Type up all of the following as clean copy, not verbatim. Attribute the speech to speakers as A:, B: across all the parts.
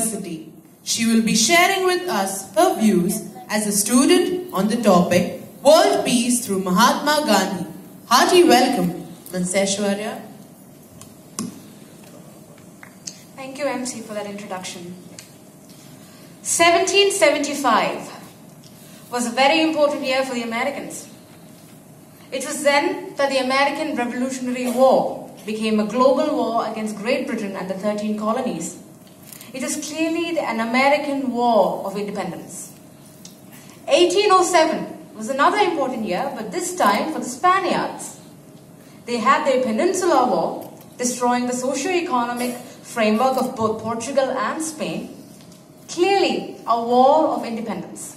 A: University. She will be sharing with us her views as a student on the topic World Peace through Mahatma Gandhi. Hearty welcome, Ms. Aiswarya.
B: Thank you, MC, for that introduction. 1775 was a very important year for the Americans. It was then that the American Revolutionary War became a global war against Great Britain and the 13 colonies. It was clearly an American war of independence. 1807 was another important year, but this time for the Spaniards. They had their Peninsular War, destroying the socio-economic framework of both Portugal and Spain. Clearly a war of independence.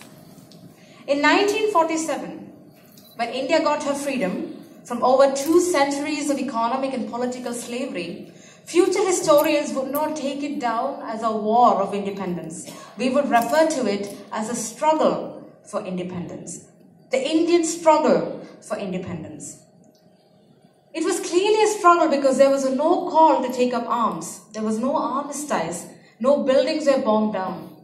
B: In 1947, when India got her freedom from over 2 centuries of economic and political slavery, future historians would not take it down as a war of independence. We would refer to it as a struggle for independence. The Indian struggle for independence. It was clearly a struggle because there was no call to take up arms. There was no armistice. No buildings were bombed down.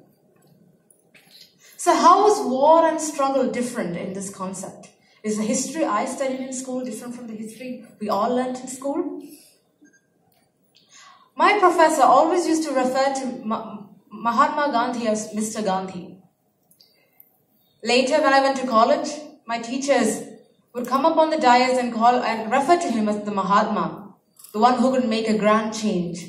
B: So how is war and struggle different in this concept? Is the history I studied in school different from the history we all learnt in school? My professor always used to refer to Mahatma Gandhi as Mr. Gandhi. Later, when I went to college, my teachers would come up on the dais and refer to him as the Mahatma, the one who could make a grand change,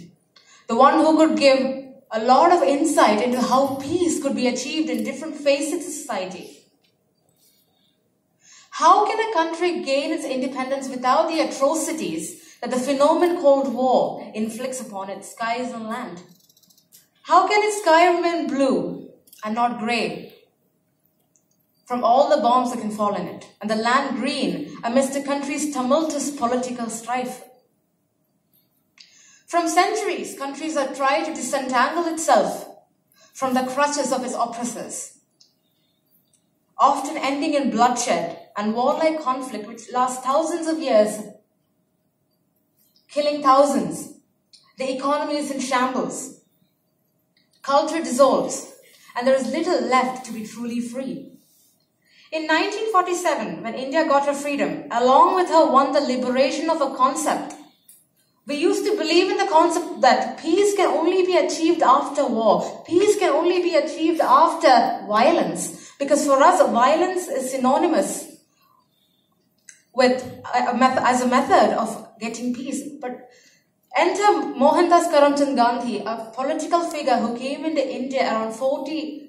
B: the one who could give a lot of insight into how peace could be achieved in different facets of society. How can a country gain its independence without the atrocities that the phenomenon called war inflicts upon its skies and land? How can its sky remain blue and not grey from all the bombs that can fall in it, and the land green amidst the country's tumultuous political strife? From centuries, countries have tried to disentangle itself from the clutches of its oppressors, often ending in bloodshed and warlike conflict which lasts thousands of years, killing thousands. The economy is in shambles. Culture dissolves, and there is little left to be truly free. In 1947, when India got her freedom, along with her won the liberation of a concept. We used to believe in the concept that peace can only be achieved after war. Peace can only be achieved after violence. Because for us, violence is synonymous with as a method of getting peace. But enter Mohandas Karamchand Gandhi, a political figure who came into India around 40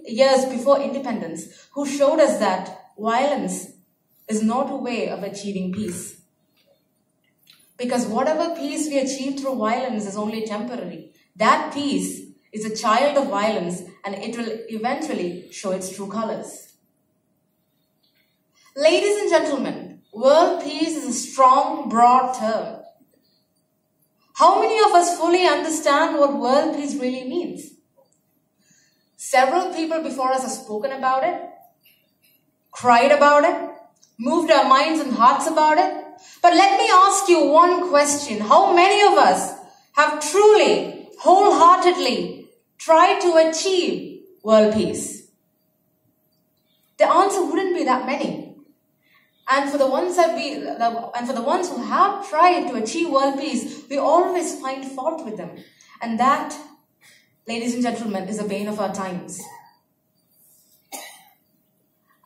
B: years before independence, who showed us that violence is not a way of achieving peace. Because whatever peace we achieve through violence is only temporary. That peace is a child of violence, and it will eventually show its true colors. Ladies and gentlemen, world peace is a strong, broad term. How many of us fully understand what world peace really means? Several people before us have spoken about it, cried about it, moved our minds and hearts about it. But let me ask you one question. How many of us have truly, wholeheartedly tried to achieve world peace? The answer wouldn't be that many. And for the ones who have tried to achieve world peace, we always find fault with them. And that, ladies and gentlemen, is a bane of our times.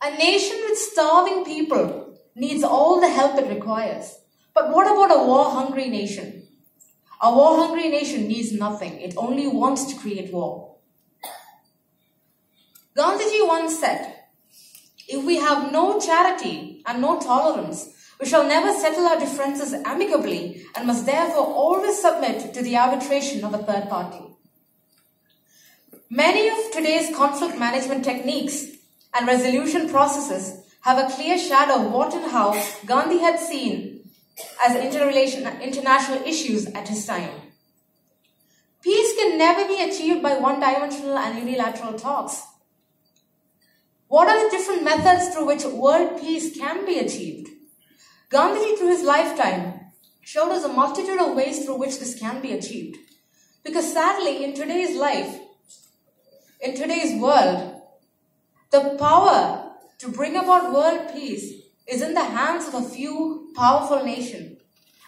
B: A nation with starving people needs all the help it requires. But what about a war-hungry nation? A war-hungry nation needs nothing. It only wants to create war. Gandhiji once said, if we have no charity and no tolerance, we shall never settle our differences amicably and must therefore always submit to the arbitration of a third party. Many of today's conflict management techniques and resolution processes have a clear shadow of what and how Gandhi had seen as international issues at his time. Peace can never be achieved by one-dimensional and unilateral talks. What are the different methods through which world peace can be achieved? Gandhiji, through his lifetime, showed us a multitude of ways through which this can be achieved. Because sadly, in today's life, in today's world, the power to bring about world peace is in the hands of a few powerful nations.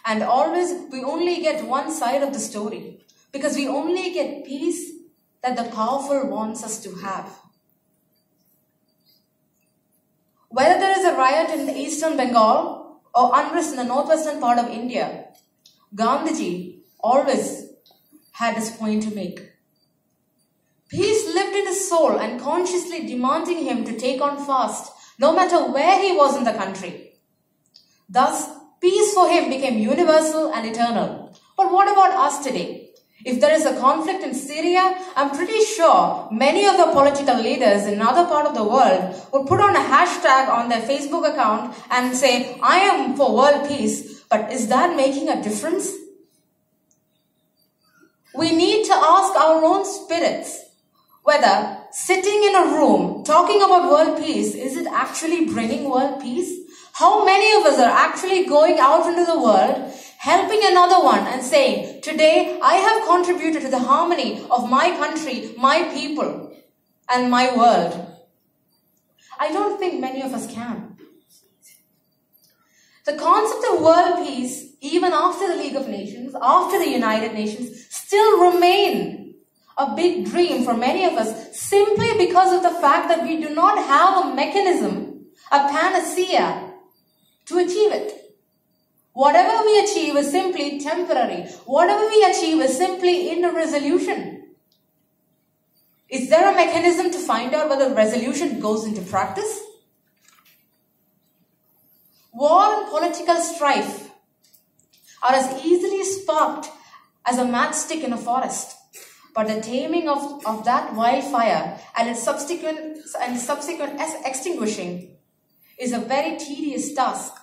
B: And always we only get one side of the story, because we only get peace that the powerful wants us to have. Whether there is a riot in eastern Bengal or unrest in the northwestern part of India, Gandhiji always had his point to make. Peace lived in his soul and consciously demanding him to take on fast, no matter where he was in the country. Thus, peace for him became universal and eternal. But what about us today? If there is a conflict in Syria, I'm pretty sure many of the political leaders in another part of the world would put on a hashtag on their Facebook account and say, I am for world peace. But is that making a difference? We need to ask our own spirits whether sitting in a room talking about world peace, is it actually bringing world peace? How many of us are actually going out into the world, helping another one and saying, today I have contributed to the harmony of my country, my people, and my world? I don't think many of us can. The concept of world peace, even after the League of Nations, after the United Nations, still remain a big dream for many of us, simply because of the fact that we do not have a mechanism, a panacea, to achieve it. Whatever we achieve is simply temporary. Whatever we achieve is simply in a resolution. Is there a mechanism to find out whether the resolution goes into practice? War and political strife are as easily sparked as a matchstick in a forest. But the taming of that wildfire and its subsequent extinguishing is a very tedious task.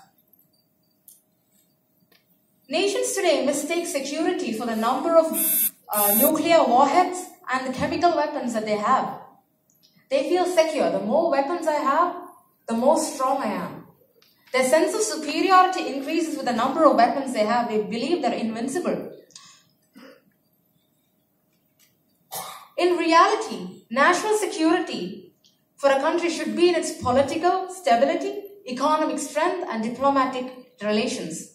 B: Nations today mistake security for the number of nuclear warheads and the chemical weapons that they have. They feel secure. The more weapons I have, the more strong I am. Their sense of superiority increases with the number of weapons they have. They believe they're invincible. In reality, national security for a country should be in its political stability, economic strength, and diplomatic relations.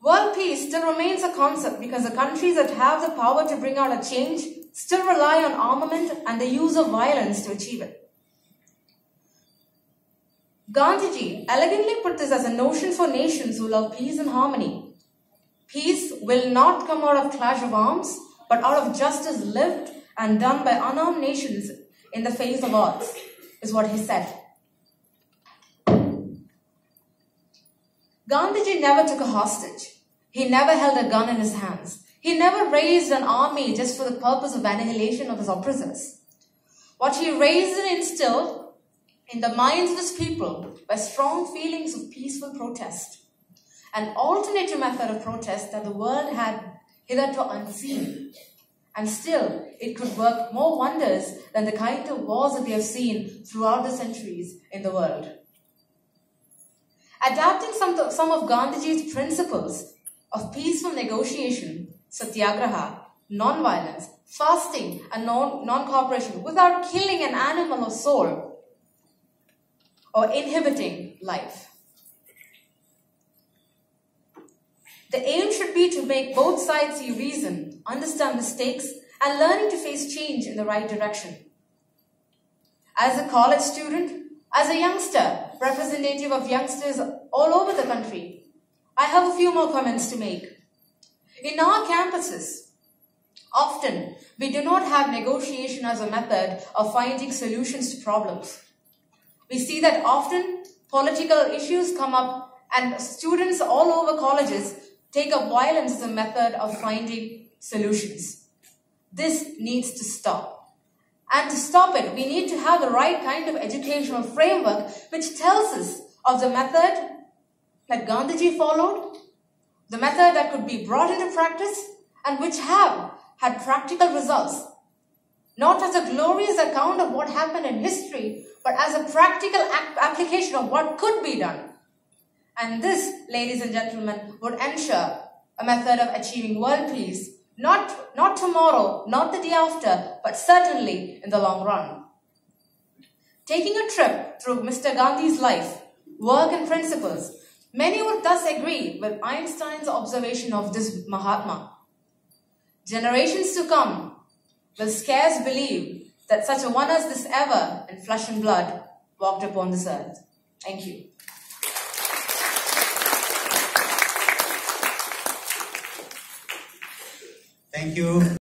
B: World peace still remains a concept because the countries that have the power to bring out a change still rely on armament and the use of violence to achieve it. Gandhiji elegantly put this as a notion for nations who love peace and harmony. Peace will not come out of clash of arms, but out of justice lived and done by unarmed nations in the face of odds, is what he said. Gandhiji never took a hostage. He never held a gun in his hands. He never raised an army just for the purpose of annihilation of his oppressors. What he raised and instilled in the minds of his people were strong feelings of peaceful protest, an alternative method of protest that the world had hitherto unseen. And still, it could work more wonders than the kind of wars that we have seen throughout the centuries in the world. Adapting some of Gandhiji's principles of peaceful negotiation, satyagraha, non-violence, fasting, and non-cooperation without killing an animal or soul or inhibiting life. The aim should be to make both sides see reason, understand mistakes, and learning to face change in the right direction. As a college student, as a youngster, representative of youngsters all over the country, I have a few more comments to make. In our campuses, often we do not have negotiation as a method of finding solutions to problems. We see that often political issues come up and students all over colleges take up violence as a method of finding solutions. This needs to stop. And to stop it, we need to have the right kind of educational framework which tells us of the method that Gandhiji followed, the method that could be brought into practice, and which have had practical results. Not as a glorious account of what happened in history, but as a practical application of what could be done. And this, ladies and gentlemen, would ensure a method of achieving world peace Not tomorrow, not the day after, but certainly in the long run. Taking a trip through Mr. Gandhi's life, work and principles, many would thus agree with Einstein's observation of this Mahatma. Generations to come will scarce believe that such a one as this ever in flesh and blood walked upon this earth. Thank you.
C: Thank you.